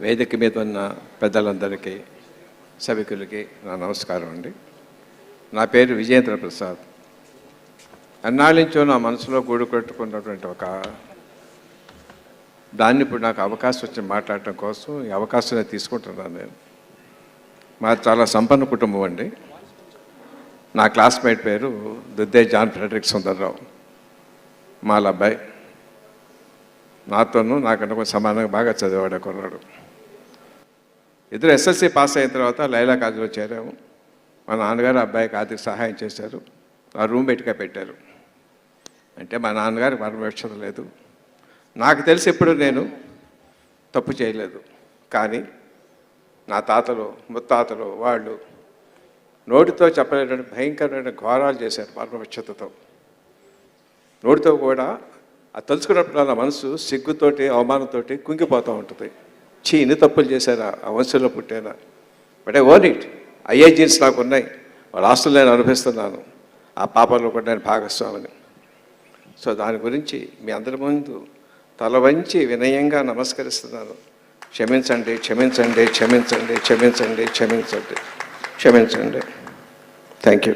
వేదిక మీద ఉన్న పెద్దలందరికీ సభికులకి నా నమస్కారం అండి. నా పేరు విజయేంద్ర ప్రసాద్. అన్నాళ్ళ నుంచో నా మనసులో గూడు కట్టుకున్నటువంటి ఒక దాన్ని ఇప్పుడు నాకు అవకాశం వచ్చి మాట్లాడటం కోసం ఈ అవకాశాన్ని తీసుకుంటున్నాను. నేను మాది చాలా సంపన్న కుటుంబం అండి. నా క్లాస్మేట్ పేరు దుద్దే జాన్ ఫ్రెడరిక్ సుందర్రావు. వాళ్ళ అబ్బాయి నాతోనూ నాకన్నా కొంచెం సమానంగా బాగా చదివాడు కొన్నాడు. ఇద్దరు ఎస్ఎస్సి పాస్ అయిన తర్వాత లైలా కాలేజీలో చేరాము. మా నాన్నగారు అబ్బాయికి ఆర్థిక సహాయం చేశారు. ఆ రూమ్మేట్గా పెట్టారు. అంటే మా నాన్నగారికి పరమేక్షత లేదు. నాకు తెలిసి ఎప్పుడు నేను తప్పు చేయలేదు. కానీ నా తాతలు ముత్తాతలు వాళ్ళు నోటితో చెప్పలేటువంటి భయంకరమైన ఘోరాలు చేశారు పరమక్షతతో. నోటితో కూడా అది తలుచుకున్నప్పుడు నా మనసు సిగ్గుతోటి అవమానంతో కుంగిపోతూ ఉంటుంది. ఇన్ని తప్పులు చేశారా ఆ వంశంలో పుట్టేనా? But I own it. అయ్యే జీన్స్ నాకు ఉన్నాయి. వాళ్ళ ఆస్తులు నేను అనుభవిస్తున్నాను. ఆ పాపంలో కూడా నేను భాగస్వామిని. సో దాని గురించి మీ అందరి ముందు తల వంచి వినయంగా నమస్కరిస్తున్నాను. క్షమించండి, క్షమించండి, క్షమించండి, క్షమించండి, క్షమించండి, క్షమించండి. Thank you.